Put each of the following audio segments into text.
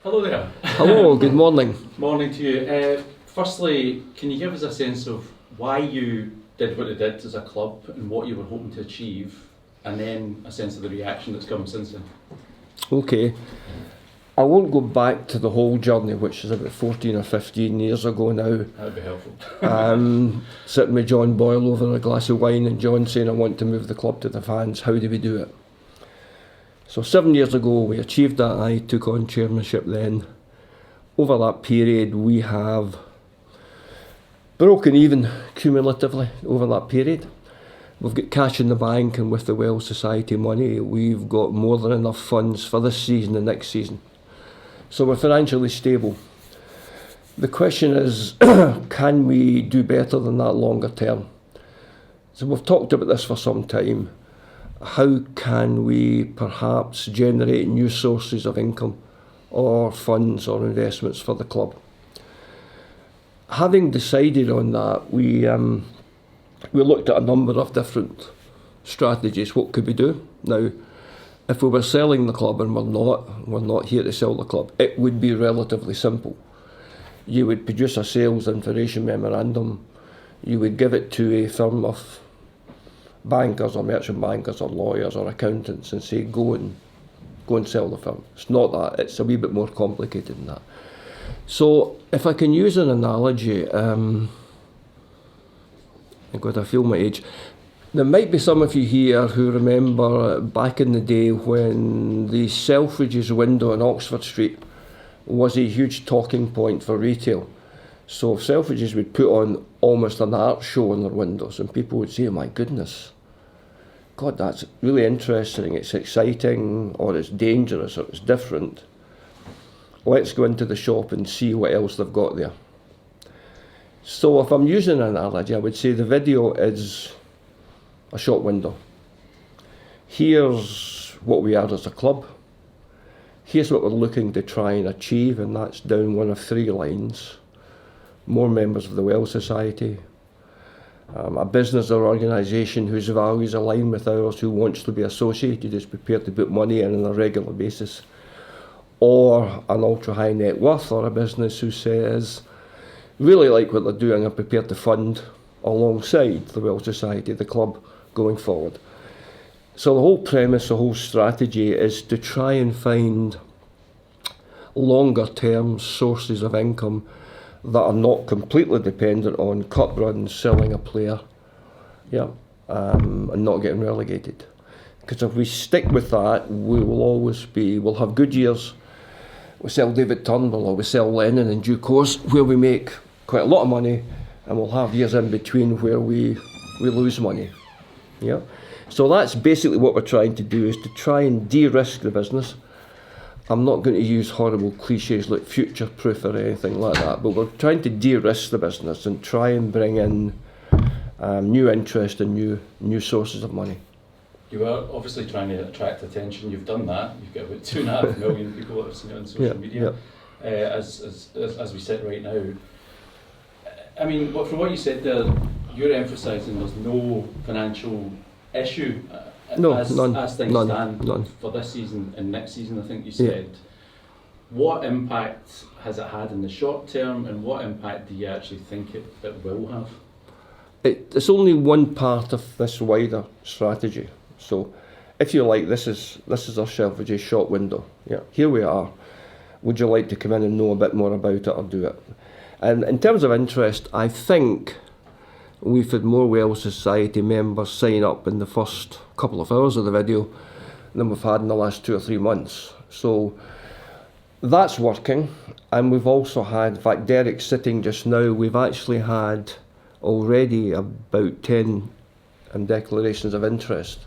Hello there. Hello, good morning. Morning to you. Firstly, can you give us a sense of why you did what you did as a club and what you were hoping to achieve, and then a sense of the reaction that's come since then? Okay, I won't go back to the whole journey, which is about 14 or 15 years ago now. That would be helpful. Sitting with John Boyle over a glass of wine and John saying, I want to move the club to the fans, how do we do it? So 7 years ago we achieved that. I took on chairmanship then. Over that period we have broken even cumulatively over that period. We've got cash in the bank, and with the Well Society money we've got more than enough funds for this season and next season. So we're financially stable. The question is, can we do better than that longer term? So we've talked about this for some time. How can we perhaps generate new sources of income or funds or investments for the club? Having decided on that, we looked at a number of different strategies. What could we do? Now, if we were selling the club, and we're not here to sell the club, it would be relatively simple. You would produce a sales information memorandum, you would give it to a firm of bankers or merchant bankers or lawyers or accountants and say, go and sell the firm. It's not that, it's a wee bit more complicated than that. So if I can use an analogy, I feel my age. There might be some of you here who remember back in the day when the Selfridges window on Oxford Street was a huge talking point for retail. So Selfridges would put on almost an art show on their windows, and people would say, oh my goodness, God, that's really interesting, it's exciting, or it's dangerous, or it's different. Let's go into the shop and see what else they've got there. So if I'm using an analogy, I would say the video is a shop window. Here's what we are as a club. Here's what we're looking to try and achieve, and that's down one of three lines. More members of the Well Society, a business or organisation whose values align with ours, who wants to be associated, is prepared to put money in on a regular basis, or an ultra high net worth, or a business who says, really like what they're doing and prepared to fund alongside the Well Society, the club, going forward. So the whole premise, the whole strategy is to try and find longer term sources of income that are not completely dependent on cup runs, selling a player, and not getting relegated. Because if we stick with that, we'll have good years. We sell David Turnbull or we sell Lennon in due course, where we make quite a lot of money, and we'll have years in between where we lose money. Yeah. So that's basically what we're trying to do, is to try and de-risk the business. I'm not going to use horrible cliches like future-proof or anything like that, but we're trying to de-risk the business and try and bring in new interest and new sources of money. You are obviously trying to attract attention. You've done that. You've got about 2.5 million people that have seen it on social media. As we sit right now. I mean, from what you said there, you're emphasising there's no financial issue as things stand for this season and next season, I think you said. Yeah. What impact has it had in the short term, and what impact do you actually think it will have? It's only one part of this wider strategy. So if you like, this is our Selfridges shop window. Yeah, here we are. Would you like to come in and know a bit more about it or do it? And in terms of interest, I think we've had more Well Society members sign up in the first couple of hours of the video than we've had in the last 2 or 3 months. So that's working. And we've also had, in fact, Derek's sitting just now, we've actually had already about 10 declarations of interest.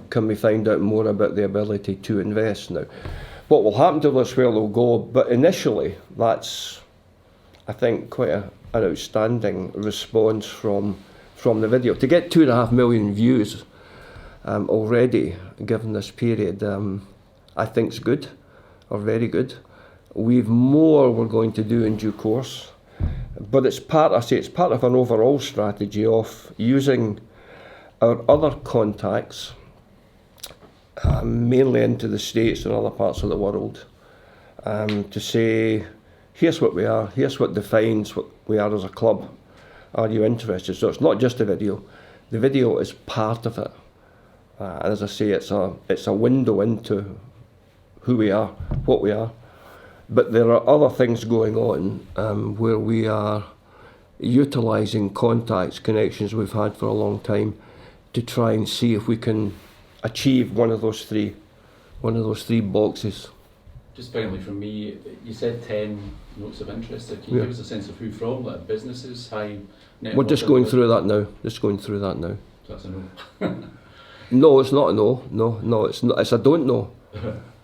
Can we find out more about the ability to invest now? What will happen to this, where they'll go, but initially that's, I think, quite an outstanding response from the video. To get 2.5 million views already, given this period, I think is good, or very good. We've more we're going to do in due course, but it's part of an overall strategy of using our other contacts, mainly into the States and other parts of the world, to say, here's what we are, here's what defines what we are as a club. Are you interested? So it's not just a video. The video is part of it. And as I say, it's a window into who we are, what we are. But there are other things going on where we are utilising contacts, connections we've had for a long time to try and see if we can achieve one of those three boxes. Just finally from me, you said 10 notes of interest. Can you give us a sense of who from, like businesses, high net? We're just going through that now. So that's a no. No, it's not a no. No, it's not. It's a don't know.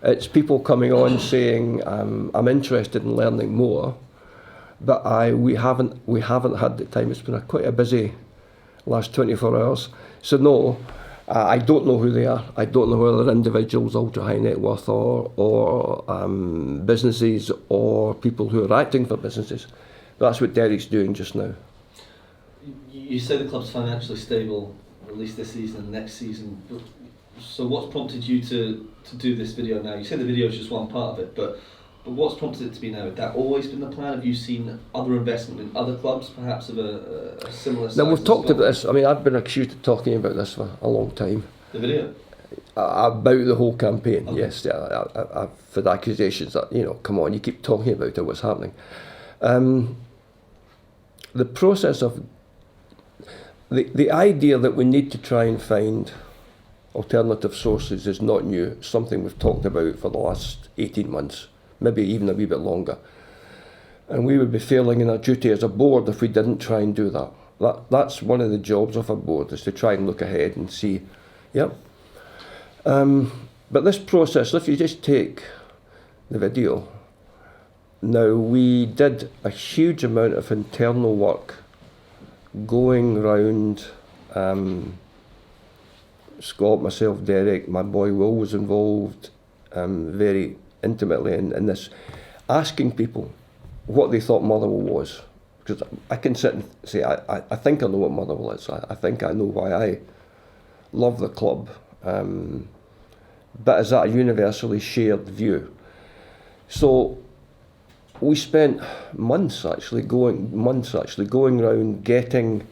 It's people coming on saying, I'm interested in learning more, but we haven't had the time. It's been quite a busy last 24 hours. So no, I don't know who they are. I don't know whether they're individuals, ultra high net worth, or businesses, or people who are acting for businesses. That's what Derek's doing just now. You say the club's financially stable, at least this season and next season. So what's prompted you to do this video now? You say the video is just one part of it, but what's prompted it to be now? Had that always been the plan? Have you seen other investment in other clubs, perhaps of a similar size? Now we've talked about this. I mean, I've been accused of talking about this for a long time. The video? About the whole campaign, okay. Yes. I've had accusations that, come on, you keep talking about it, what's happening. The process of the idea that we need to try and find alternative sources is not new. It's something we've talked about for the last 18 months, maybe even a wee bit longer. And we would be failing in our duty as a board if we didn't try and do that. That's one of the jobs of a board, is to try and look ahead and see, yep. But this process, if you just take the video, now we did a huge amount of internal work going round. Scott, myself, Derek, my boy Will was involved very intimately in this, asking people what they thought Motherwell was. Because I can sit and say, I think I know what Motherwell is. I think I know why I love the club. But is that a universally shared view? So we spent months actually going around getting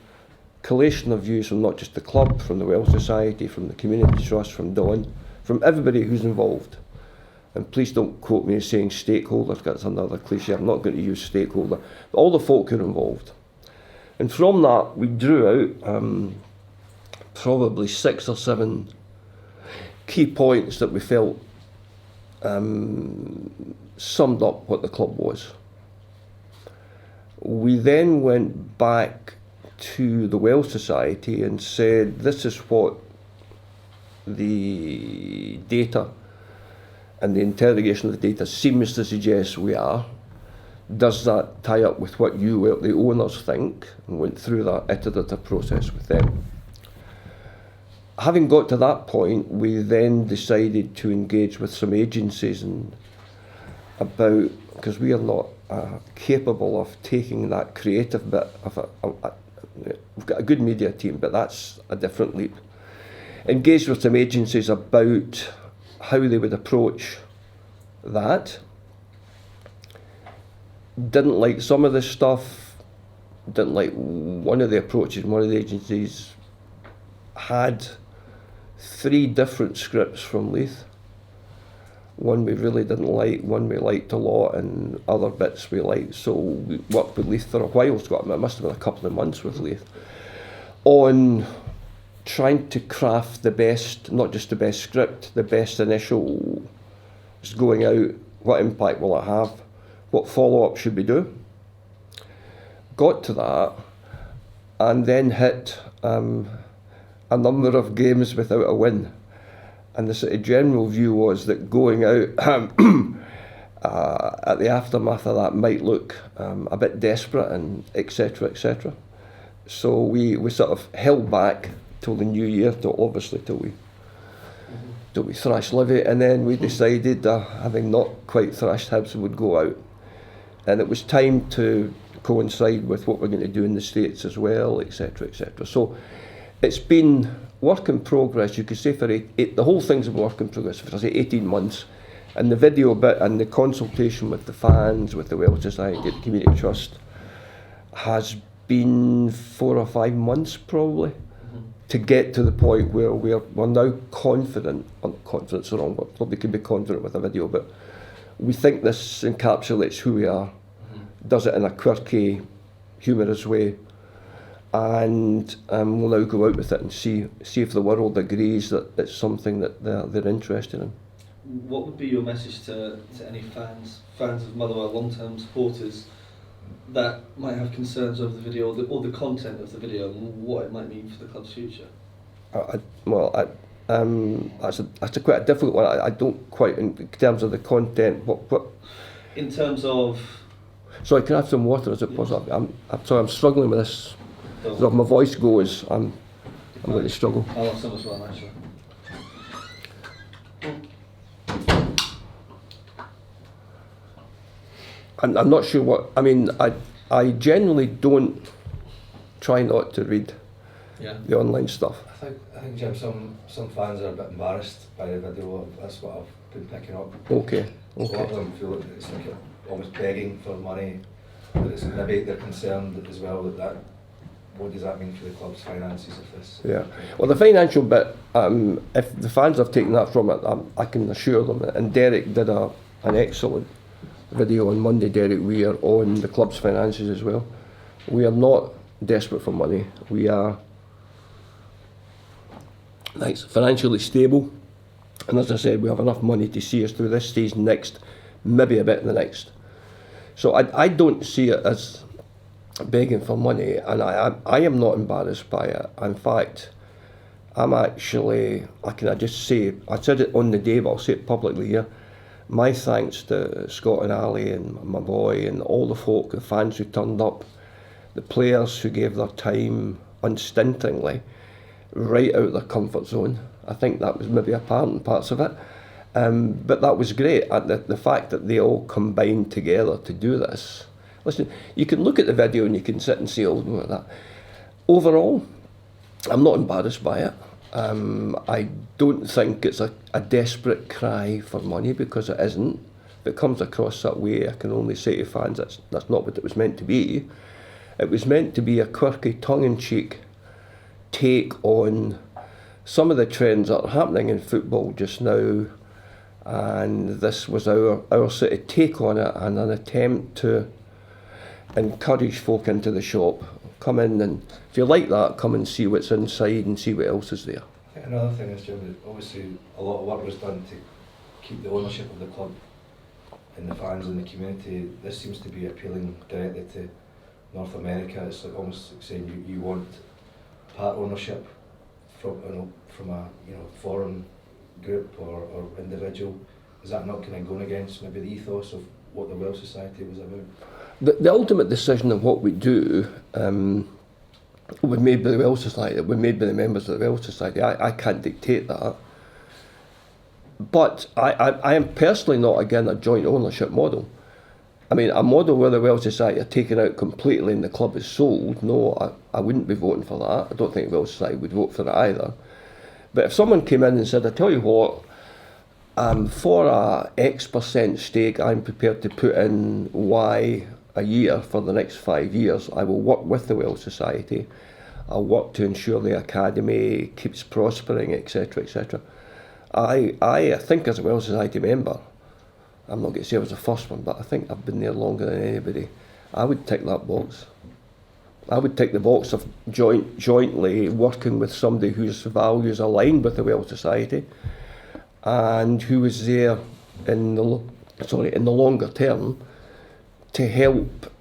collation of views from not just the club, from the Well Society, from the Community Trust, from Dawn, from everybody who's involved. And please don't quote me as saying stakeholders, that's another cliche. I'm not going to use stakeholder. But all the folk who are involved. And from that, we drew out probably 6 or 7 key points that we felt summed up what the club was. We then went back to the Well Society and said, this is what the data and the interrogation of the data seems to suggest we are. Does that tie up with what you, the owners, think? And went through that iterative process with them. Having got to that point, we then decided to engage with some agencies and about, because we are not capable of taking that creative bit of we've got a good media team, but that's a different leap. Engaged with some agencies about how they would approach that. Didn't like some of the stuff, didn't like one of the approaches. One of the agencies had 3 different scripts from Leith. One we really didn't like, one we liked a lot, and other bits we liked. So we worked with Leith for a while. It must have been a couple of months with Leith, on trying to craft the best, not just the best script, the best initial is going out, what impact will it have, what follow-up should we do. Got to that, and then hit a number of games without a win. And the sort of general view was that going out at the aftermath of that might look a bit desperate, and etc. etc. So we sort of held back till the new year, till we thrashed Livy, and then we decided, having not quite thrashed Hibs, would go out. And it was time to coincide with what we're going to do in the States as well, etc. etc. So it's been work in progress. You could say for the whole thing's a work in progress for, say, 18 months. And the video bit and the consultation with the fans, with the Welsh Society, the Community Trust, has been 4 or 5 months probably, to get to the point where we're now confident, confident's the wrong word, probably could be confident with a video, but we think this encapsulates who we are, does it in a quirky, humorous way, and we'll now go out with it and see if the world agrees that it's something that they're interested in. What would be your message to any fans of Motherwell, long-term supporters, that might have concerns over the video or the content of the video and what it might mean for the club's future? That's quite a difficult one. I don't quite, in terms of the content, what... In terms of... Sorry, can I have some water as it pours up? I'm sorry, I'm struggling with this. So if my voice goes, I'm going to struggle. I'll have some as well, actually. I'm not sure what... I mean, I generally don't try not to read the online stuff. I think, Jim, some fans are a bit embarrassed by the video. That's what I've been picking up. Okay. A lot of them feel like it's like almost begging for money. But it's maybe they're concerned as well that what does that mean for the club's finances if this? Yeah. Well, the financial bit, if the fans have taken that from it, I can assure them. And Derek did an excellent video on Monday, Derek Weir, on the club's finances as well. We are not desperate for money. We are financially stable, and as I said, we have enough money to see us through this season, next, maybe a bit in the next. So I don't see it as begging for money, and I am not embarrassed by it. In fact, I'm actually, I just say, I said it on the day, but I'll say it publicly here, my thanks to Scott and Ali and my boy and all the folk, the fans who turned up, the players who gave their time unstintingly, right out of their comfort zone. I think that was maybe apparent in parts of it, but that was great. And the fact that they all combined together to do this. Listen, you can look at the video and you can sit and say, oh, look at that. Overall, I'm not embarrassed by it. I don't think it's a desperate cry for money, because it isn't. If it comes across that way, I can only say to fans that's not what it was meant to be. It was meant to be a quirky, tongue-in-cheek take on some of the trends that are happening in football just now, and this was our sort of take on it, and an attempt to encourage folk into the shop. Come in, and if you like that, come and see what's inside and see what else is there. I think another thing is, Jim, that obviously a lot of work was done to keep the ownership of the club and the fans and the community. This seems to be appealing directly to North America. It's like almost like saying you want part ownership from a foreign group or individual. Is that not kind of going against maybe the ethos of what the Welsh Society was about? The ultimate decision of what we do was made by the Welsh Society, was made by the members of the Welsh Society. I can't dictate that. But I am personally not against a joint ownership model. I mean, a model where the Welsh Society are taken out completely and the club is sold, no, I wouldn't be voting for that. I don't think the Welsh Society would vote for it either. But if someone came in and said, I tell you what, for a X% stake, I'm prepared to put in Y a year for the next 5 years. I will work with the Welsh Society. I'll work to ensure the academy keeps prospering, etc., etc. I think as a Welsh Society member, I'm not going to say I was the first one, but I think I've been there longer than anybody. I would tick that box. I would tick the box of jointly working with somebody whose values aligned with the Welsh Society, and who was there in the longer term to help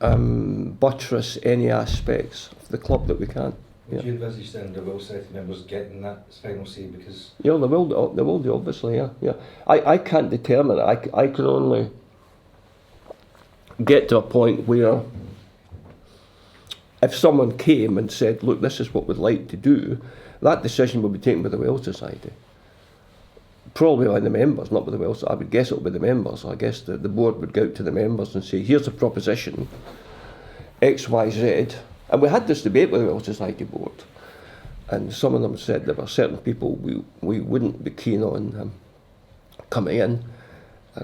buttress any aspects of the club that we can. Would you envisage then the Welsh Society members getting that final say? Because they will do, obviously, yeah. I can't determine it. I can only get to a point where if someone came and said, look, this is what we'd like to do, that decision will be taken by the Welsh Society. Probably by the members, not by the Welsh. I would guess it will be the members. I guess the board would go out to the members and say, here's a proposition, X, Y, Z. And we had this debate with the Welsh Society board, and some of them said there were certain people we wouldn't be keen on coming in.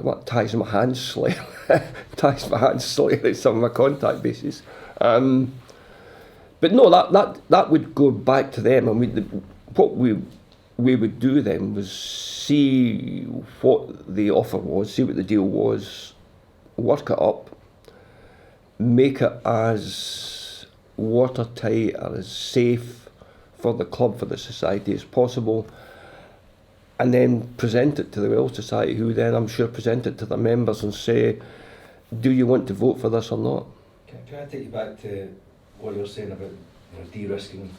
what ties my hands slightly, ties my hands slightly at some of my contact bases. But no, that would go back to them, and what we would do then was see what the offer was, see what the deal was, work it up, make it as watertight or as safe for the club, for the society as possible, and then present it to the Welsh Society, who then I'm sure present it to their members and say, do you want to vote for this or not? Can I take you back to what you're saying about de-risking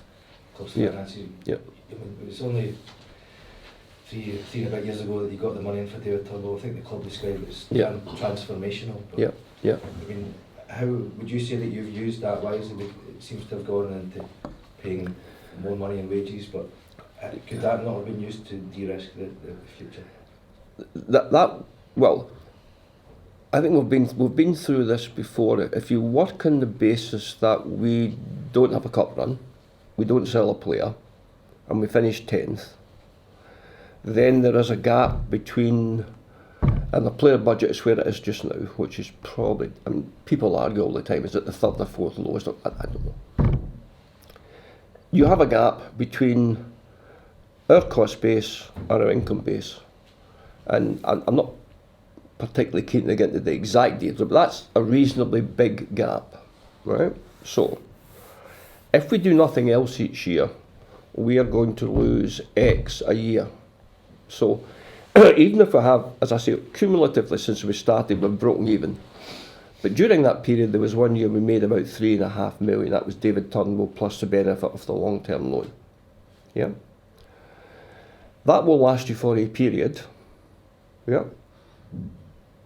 clubs' finances? Yeah. It was only three and a bit years ago that you got the money in for David Turnbull. I think the club described it as transformational. But, yeah. I mean, how would you say that you've used that wisely? It seems to have gone into paying more money in wages, but could that not have been used to de-risk the future? Well, I think we've been through this before. If you work on the basis that we don't have a cup run, we don't sell a player, and we finish 10th, then there is a gap between, and the player budget is where it is just now, which is probably, I mean, people argue all the time, is it the third or fourth lowest? I don't know. You have a gap between our cost base and our income base, and I'm not particularly keen to get into the exact details, but that's a reasonably big gap, right? So, if we do nothing else each year, we are going to lose X a year. So, even if we have, as I say, cumulatively since we started, we've broken even. But during that period, there was 1 year we made about 3.5 million. That was David Turnbull plus the benefit of the long-term loan. Yeah. That will last you for a period. Yeah.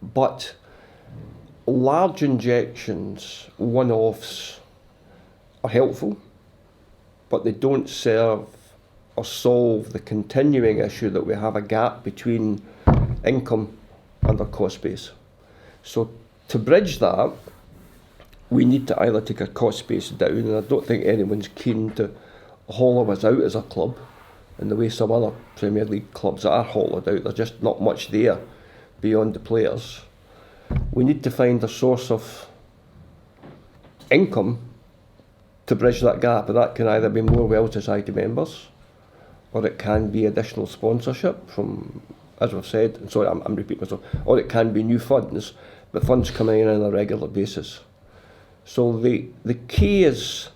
But large injections, one-offs, are helpful, but they don't serve or solve the continuing issue that we have a gap between income and our cost base. So to bridge that, we need to either take our cost base down, and I don't think anyone's keen to hollow us out as a club in the way some other Premier League clubs are hollowed out. There's just not much there beyond the players. We need to find a source of income to bridge that gap, and that can either be more Welsh Society members, or it can be additional sponsorship from, as we've said, and sorry, I'm repeating myself, or it can be new funds, but funds coming in on a regular basis. So the key is,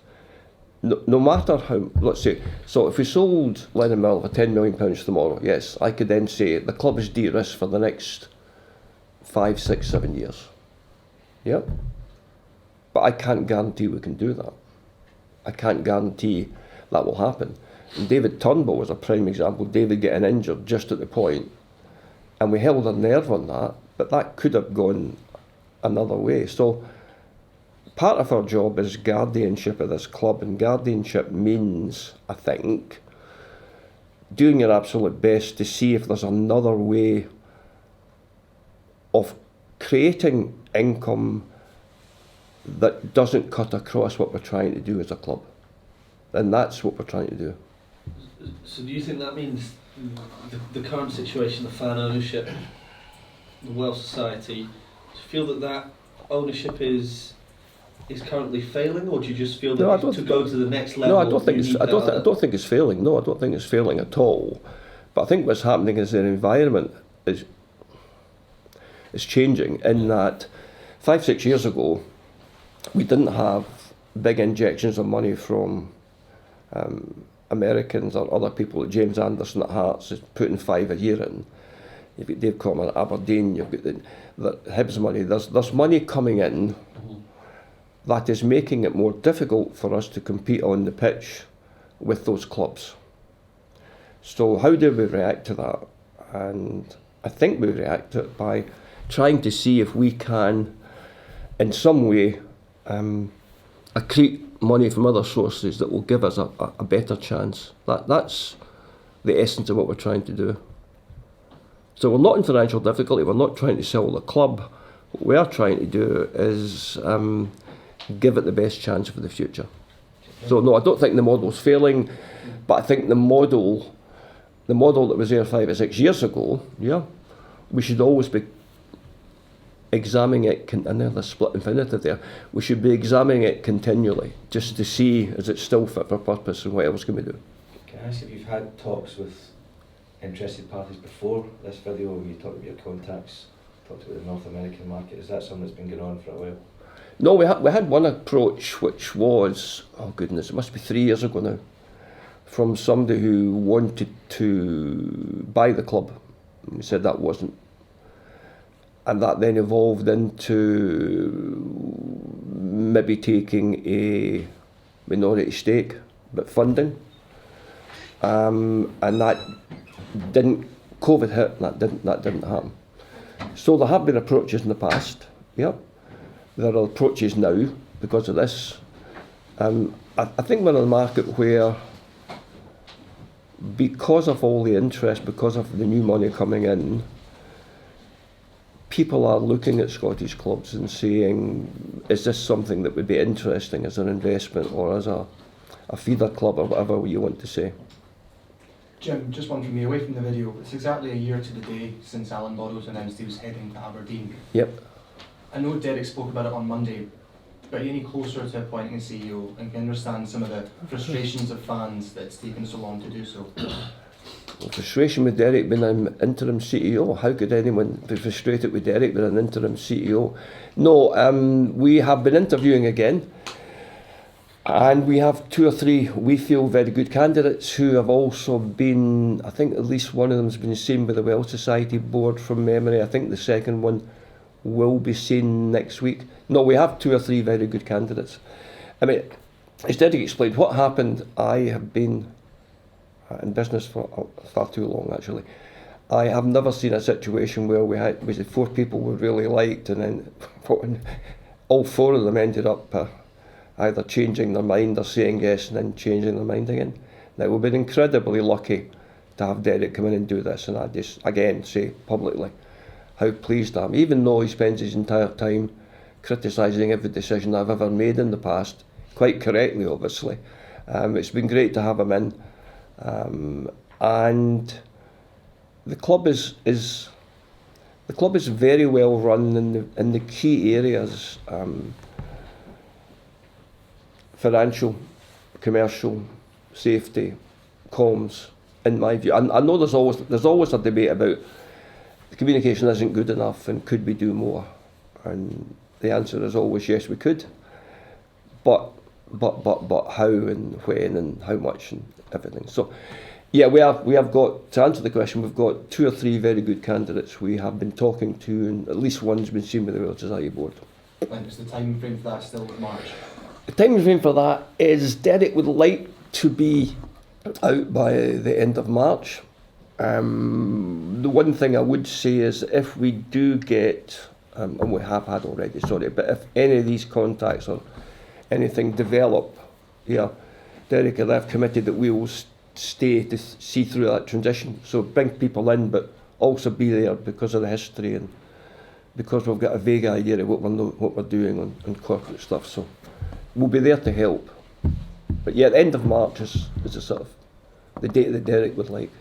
no matter how, let's say, so if we sold Lennon Mill for £10 million tomorrow, yes, I could then say the club is de-risked for the next 5, 6, 7 years. Yeah? But I can't guarantee we can do that. I can't guarantee that will happen. And David Turnbull was a prime example, David getting injured just at the point, and we held a nerve on that, but that could have gone another way. So part of our job is guardianship of this club, and guardianship means, I think, doing your absolute best to see if there's another way of creating income that doesn't cut across what we're trying to do as a club. And that's what we're trying to do. So do you think that means the current situation, the fan ownership, the Welsh Society, do you feel that ownership is currently failing, or do you just feel that to go to the next level? No, I don't think it's failing. No, I don't think it's failing at all. But I think what's happening is the environment is changing, in that 5, 6 years ago we didn't have big injections of money from Americans or other people, like James Anderson at Hearts is putting 5 a year in. You've got Dave Coleman at Aberdeen, you've got the Hibs money. There's money coming in that is making it more difficult for us to compete on the pitch with those clubs. So how do we react to that? And I think we react to it by trying to see if we can, in some way, accrete money from other sources that will give us a better chance. That's the essence of what we're trying to do. So we're not in financial difficulty, we're not trying to sell the club. What we are trying to do is give it the best chance for the future. So no, I don't think the model's failing, but I think the model that was there 5 or 6 years ago, yeah, we should always be examining it, and there's a split infinitive there, we should be examining it continually, just to see is it still fit for purpose and what else can we do. Can I ask if you've had talks with interested parties before this video? You talked about your contacts, talked about the North American market. Is that something that's been going on for a while? No, we had one approach which was, oh goodness, it must be 3 years ago now, from somebody who wanted to buy the club. And we said that wasn't. And that then evolved into maybe taking a minority stake, but funding. And that didn't, COVID hit, and that didn't happen. So there have been approaches in the past, yeah. There are approaches now because of this. I think we're in a market where, because of all the interest, because of the new money coming in, people are looking at Scottish clubs and saying, is this something that would be interesting as an investment or as a feeder club or whatever you want to say? Jim, just one from me, away from the video. It's exactly a year to the day since Alan Borrows announced he was heading to Aberdeen. Yep. I know Derek spoke about it on Monday, but are you any closer to appointing a CEO, and can understand some of the frustrations of fans that it's taken so long to do so? Well, frustration with Derek being an interim CEO. How could anyone be frustrated with Derek being an interim CEO? No, we have been interviewing again, and we have 2 or 3 we feel very good candidates who have also been, I think at least one of them has been seen by the Well Society board from memory. I think the second one will be seen next week. No, we have 2 or 3 very good candidates. I mean, as Derek explained, what happened, I have been in business for far too long actually. I have never seen a situation where we had 4 people we really liked, and then all 4 of them ended up either changing their mind or saying yes and then changing their mind again. Now, we've been incredibly lucky to have Derek come in and do this, and I just again say publicly how pleased I am, even though he spends his entire time criticising every decision I've ever made in the past, quite correctly obviously. It's been great to have him in, and the club is very well run in the key areas, financial, commercial, safety, comms, in my view. I know there's always a debate about the communication isn't good enough and could we do more, and the answer is always yes, we could, but how and when and how much and everything. So yeah, we have got, to answer the question, we've got 2 or 3 very good candidates we have been talking to, and at least one's been seen by the Welsh Society board. And is the time frame for that still March? The time frame for that is Derek would like to be out by the end of March. The one thing I would say is if we do get, and we have had already, sorry, but if any of these contacts or anything develop, yeah, Derek and I have committed that we will stay to see through that transition. So bring people in, but also be there because of the history and because we've got a vague idea of what we're doing on corporate stuff. So we'll be there to help. But yeah, the end of March is a sort of the date that Derek would like.